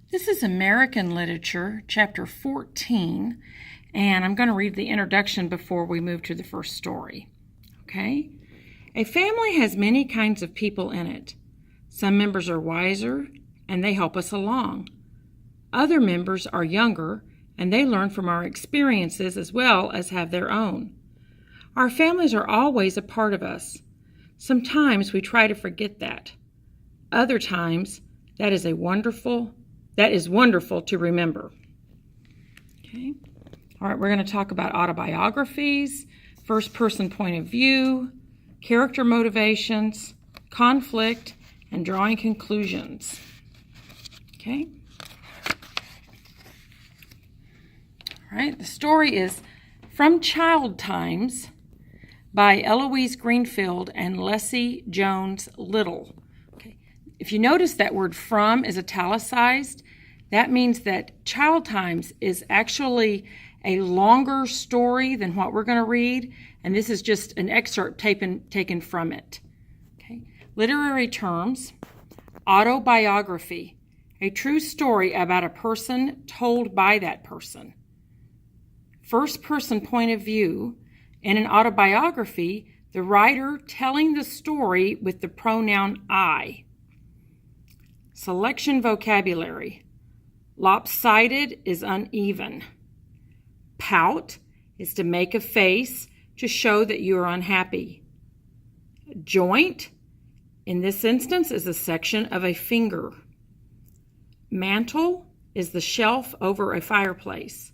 This is American Literature, Chapter 14, and I'm going to read the introduction before we move to the first story. Okay? A family has many kinds of people in it. Some members are wiser, and they help us along. Other members are younger, and they learn from our experiences as well as have their own. Our families are always a part of us. Sometimes we try to forget that. Other times, that is wonderful to remember. Okay. All right, we're going to talk about autobiographies, first-person point of view, character motivations, conflict, and drawing conclusions. Okay. All right, the story is from Childtimes by Eloise Greenfield and Leslie Jones Little. Okay. If you notice that word from is italicized, that means that Childtimes is actually a longer story than what we're going to read, and this is just an excerpt taken from it. Okay. Literary terms: autobiography, a true story about a person told by that person. First-person point of view: in an autobiography, the writer telling the story with the pronoun I. Selection vocabulary: lopsided is uneven. Pout is to make a face to show that you are unhappy. Joint, in this instance, is a section of a finger. Mantle is the shelf over a fireplace.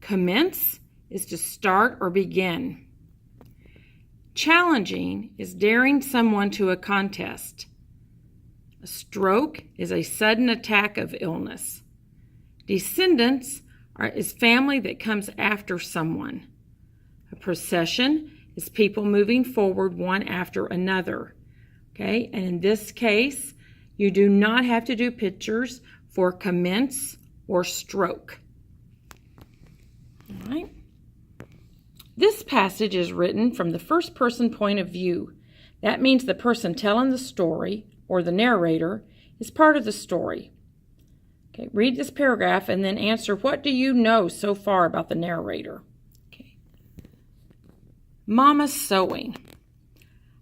Commence is to start or begin. Challenging is daring someone to a contest. A stroke is a sudden attack of illness. Descendants is family that comes after someone. A procession is people moving forward one after another. Okay, and in this case, you do not have to do pictures for commence or stroke. All right. This passage is written from the first-person point of view. That means the person telling the story, or the narrator, is part of the story. Okay, read this paragraph and then answer, what do you know so far about the narrator? Okay. Mama's sewing.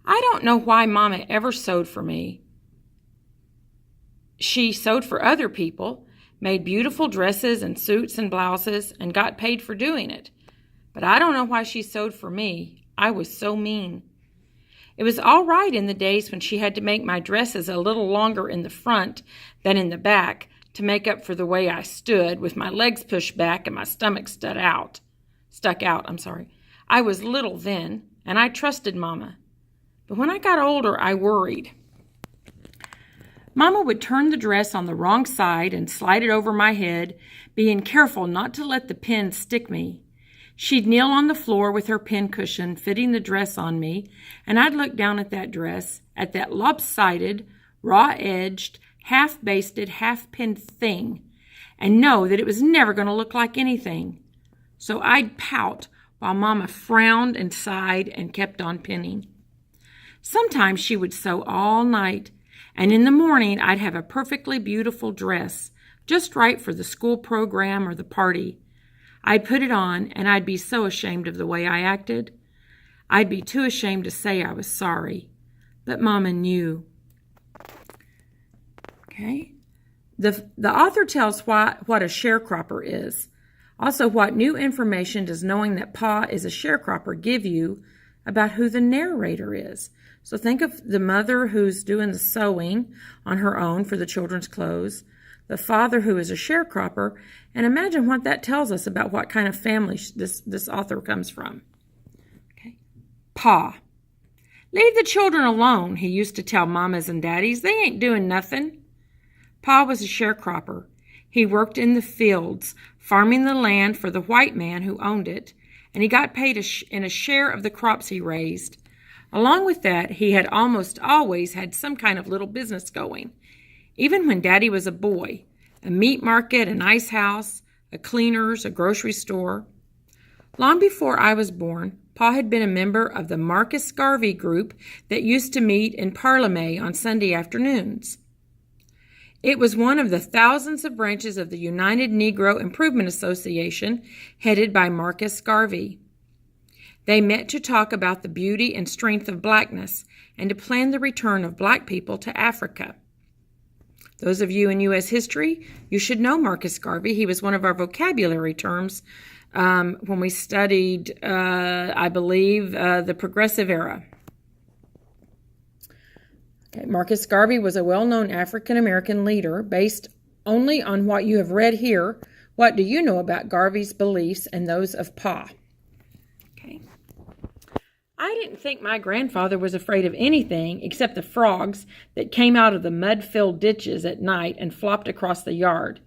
I don't know why Mama ever sewed for me. She sewed for other people, made beautiful dresses and suits and blouses, and got paid for doing it. But I don't know why she sewed for me. I was so mean. It was all right in the days when she had to make my dresses a little longer in the front than in the back to make up for the way I stood, with my legs pushed back and my stomach stuck out. I was little then, and I trusted Mama. But when I got older, I worried. Mama would turn the dress on the wrong side and slide it over my head, being careful not to let the pin stick me. She'd kneel on the floor with her pin cushion, fitting the dress on me, and I'd look down at that dress, at that lopsided, raw-edged, half-basted, half-pinned thing, and know that it was never going to look like anything. So I'd pout while Mama frowned and sighed and kept on pinning. Sometimes she would sew all night, and in the morning I'd have a perfectly beautiful dress, just right for the school program or the party. I'd put it on, and I'd be so ashamed of the way I acted. I'd be too ashamed to say I was sorry. But Mama knew. Okay. The author tells what a sharecropper is. Also, what new information does knowing that Pa is a sharecropper give you about who the narrator is? So think of the mother who's doing the sewing on her own for the children's clothes, the father who is a sharecropper, and imagine what that tells us about what kind of family this author comes from. Okay. Pa. Leave the children alone, he used to tell mamas and daddies. They ain't doing nothing. Pa was a sharecropper. He worked in the fields, farming the land for the white man who owned it, and he got paid in a share of the crops he raised. Along with that, he had almost always had some kind of little business going. Even when Daddy was a boy, a meat market, an ice house, a cleaner's, a grocery store. Long before I was born, Pa had been a member of the Marcus Garvey group that used to meet in Parliament on Sunday afternoons. It was one of the thousands of branches of the United Negro Improvement Association, headed by Marcus Garvey. They met to talk about the beauty and strength of blackness and to plan the return of black people to Africa. Those of you in U.S. history, you should know Marcus Garvey. He was one of our vocabulary terms when we studied, I believe, the Progressive Era. Okay, Marcus Garvey was a well-known African-American leader. Based only on what you have read here, what do you know about Garvey's beliefs and those of Pa? Okay. I didn't think my grandfather was afraid of anything except the frogs that came out of the mud-filled ditches at night and flopped across the yard,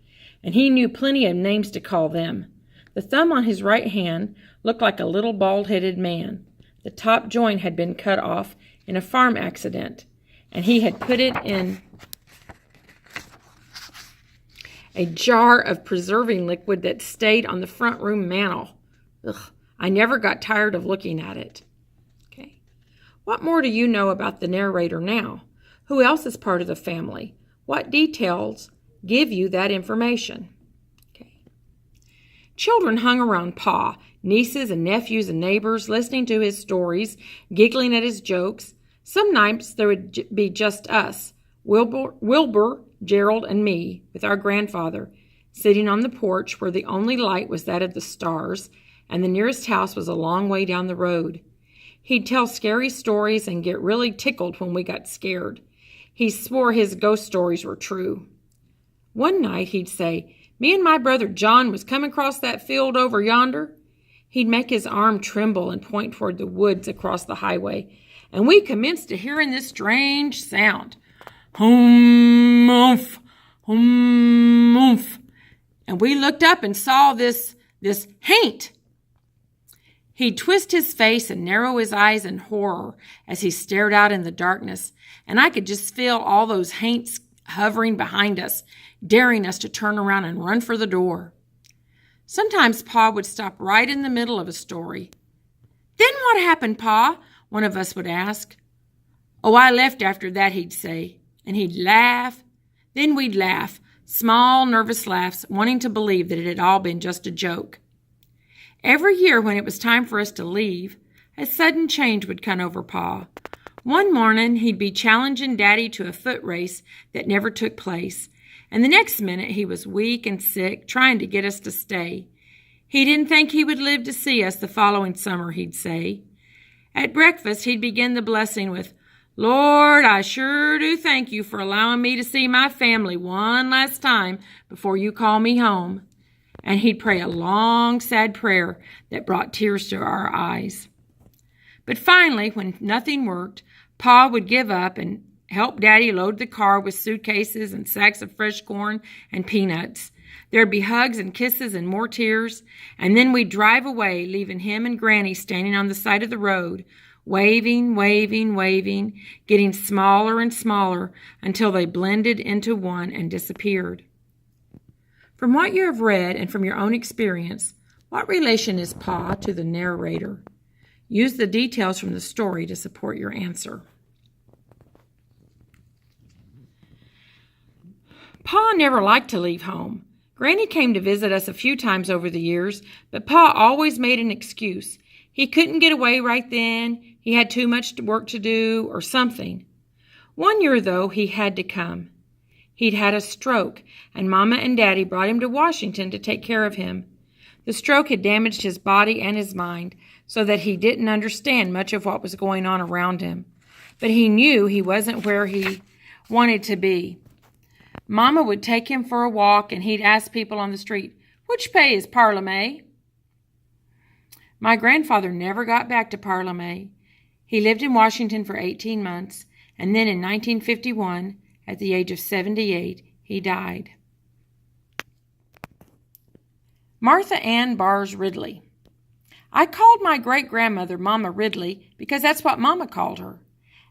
and he knew plenty of names to call them. The thumb on his right hand looked like a little bald-headed man. The top joint had been cut off in a farm accident, and he had put it in a jar of preserving liquid that stayed on the front room mantel. Ugh, I never got tired of looking at it. Okay. What more do you know about the narrator now? Who else is part of the family? What details give you that information? Okay. Children hung around Pa, nieces and nephews and neighbors, listening to his stories, giggling at his jokes. Some nights there would be just us, Wilbur, Gerald, and me, with our grandfather, sitting on the porch where the only light was that of the stars, and the nearest house was a long way down the road. He'd tell scary stories and get really tickled when we got scared. He swore his ghost stories were true. One night he'd say, "Me and my brother John was coming across that field over yonder." He'd make his arm tremble and point toward the woods across the highway, and we commenced to hearing this strange sound. Hum, umph, hum, umph. And we looked up and saw this haint. He'd twist his face and narrow his eyes in horror as he stared out in the darkness, and I could just feel all those haints hovering behind us, daring us to turn around and run for the door. Sometimes Pa would stop right in the middle of a story. "Then what happened, Pa?" one of us would ask. "Oh, I left after that," he'd say, and he'd laugh. Then we'd laugh, small, nervous laughs, wanting to believe that it had all been just a joke. Every year when it was time for us to leave, a sudden change would come over Pa. One morning he'd be challenging Daddy to a foot race that never took place, and the next minute he was weak and sick, trying to get us to stay. He didn't think he would live to see us the following summer, he'd say. At breakfast, he'd begin the blessing with, "Lord, I sure do thank you for allowing me to see my family one last time before you call me home." And he'd pray a long, sad prayer that brought tears to our eyes. But finally, when nothing worked, Pa would give up and help Daddy load the car with suitcases and sacks of fresh corn and peanuts. There'd be hugs and kisses and more tears, and then we'd drive away, leaving him and Granny standing on the side of the road, waving, waving, waving, getting smaller and smaller until they blended into one and disappeared. From what you have read and from your own experience, what relation is Pa to the narrator? Use the details from the story to support your answer. Pa never liked to leave home. Granny came to visit us a few times over the years, but Pa always made an excuse. He couldn't get away right then, he had too much work to do, or something. One year, though, he had to come. He'd had a stroke, and Mama and Daddy brought him to Washington to take care of him. The stroke had damaged his body and his mind, so that he didn't understand much of what was going on around him. But he knew he wasn't where he wanted to be. Mama would take him for a walk, and he'd ask people on the street, "Which pay is Parlement?" My grandfather never got back to Parlement. He lived in Washington for 18 months, and then in 1951, at the age of 78, he died. Martha Ann Bars Ridley. I called my great-grandmother Mama Ridley because that's what Mama called her.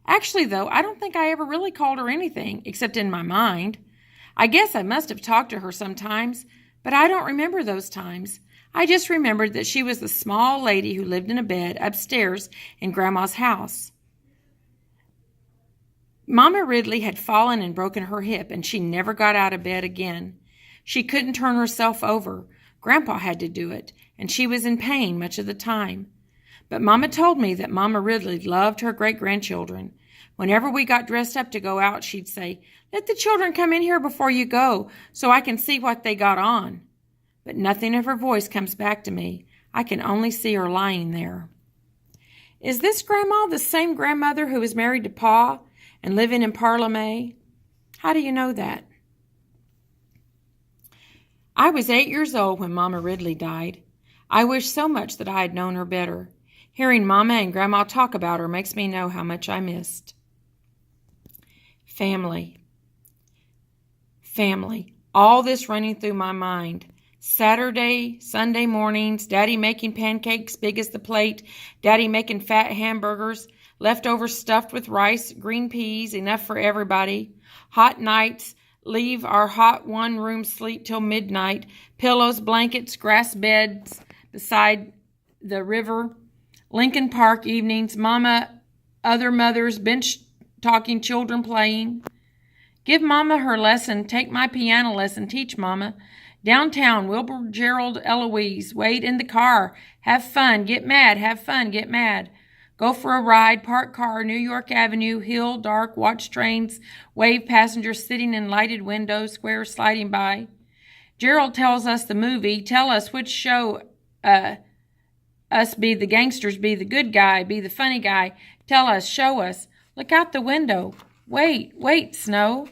Actually, though, I don't think I ever really called her anything, except in my mind. I guess I must have talked to her sometimes, but I don't remember those times. I just remembered that she was the small lady who lived in a bed upstairs in Grandma's house. Mama Ridley had fallen and broken her hip, and she never got out of bed again. She couldn't turn herself over. Grandpa had to do it, and she was in pain much of the time. But Mama told me that Mama Ridley loved her great-grandchildren. Whenever we got dressed up to go out, she'd say, "Let the children come in here before you go, so I can see what they got on." But nothing of her voice comes back to me. I can only see her lying there. Is this Grandma the same grandmother who was married to Pa and living in Parliament? How do you know that? I was 8 years old when Mama Ridley died. I wish so much that I had known her better. Hearing Mama and Grandma talk about her makes me know how much I missed. Family. Family. All this running through my mind. Saturday, Sunday mornings, Daddy making pancakes big as the plate, Daddy making fat hamburgers, leftovers stuffed with rice, green peas, enough for everybody. Hot nights, leave our hot one-room sleep till midnight, pillows, blankets, grass beds beside the river. Lincoln Park evenings, Mama, other mothers, bench talking, children playing. Give Mama her lesson, take my piano lesson, teach Mama. Downtown, Wilbur, Gerald, Eloise, wait in the car, have fun, get mad, have fun, get mad. Go for a ride, park car, New York Avenue, hill, dark, watch trains, wave passengers sitting in lighted windows, squares sliding by. Gerald tells us the movie, tell us which show us be the gangsters, be the good guy, be the funny guy. Tell us, show us. Look out the window. Wait, Snow.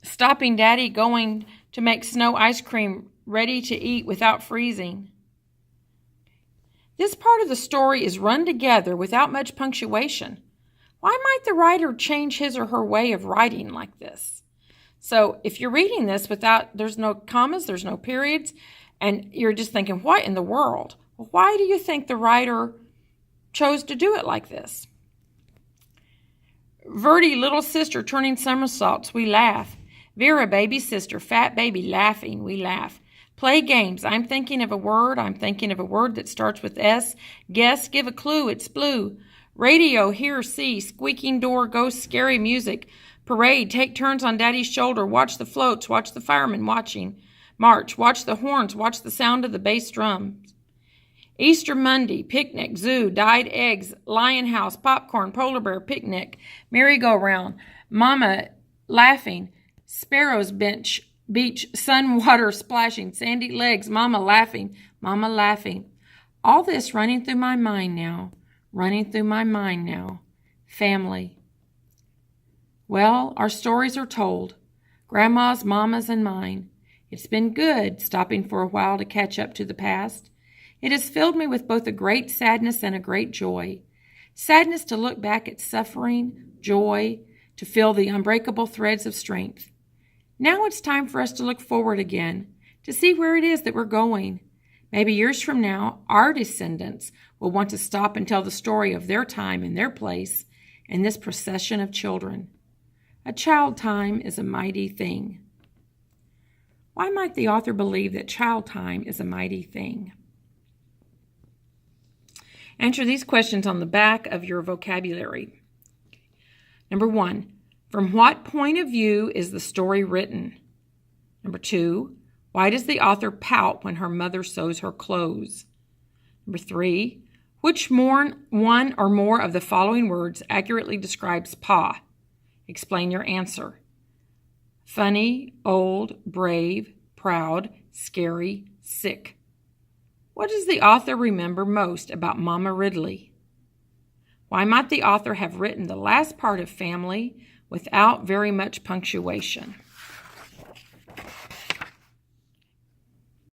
Stopping Daddy going to make Snow ice cream ready to eat without freezing. This part of the story is run together without much punctuation. Why might the writer change his or her way of writing like this? So if you're reading this there's no commas, there's no periods, and you're just thinking, what in the world? Well, why do you think the writer chose to do it like this? Verdi, little sister, turning somersaults, we laugh. Vera, baby sister, fat baby, laughing, we laugh. Play games, I'm thinking of a word that starts with S. Guess, give a clue, it's blue. Radio, hear, see, squeaking door, ghost, scary music. Parade, take turns on Daddy's shoulder, watch the floats, watch the firemen watching. March, watch the horns, watch the sound of the bass drums. Easter Monday, picnic, zoo, dyed eggs, lion house, popcorn, polar bear, picnic, merry-go-round, Mama laughing, Sparrow's beach, sun, water splashing, sandy legs, Mama laughing. All this running through my mind now. Family. Well, our stories are told. Grandma's, Mama's, and mine. It's been good stopping for a while to catch up to the past. It has filled me with both a great sadness and a great joy. Sadness to look back at suffering, joy, to feel the unbreakable threads of strength. Now it's time for us to look forward again, to see where it is that we're going. Maybe years from now, our descendants will want to stop and tell the story of their time and their place in this procession of children. A child time is a mighty thing. Why might the author believe that child time is a mighty thing? Answer these questions on the back of your vocabulary. Number 1, from what point of view is the story written? Number 2, why does the author pout when her mother sews her clothes? Number 3, which one or more of the following words accurately describes Pa? Explain your answer. Funny, old, brave, proud, scary, sick. What does the author remember most about Mama Ridley? Why might the author have written the last part of family without very much punctuation?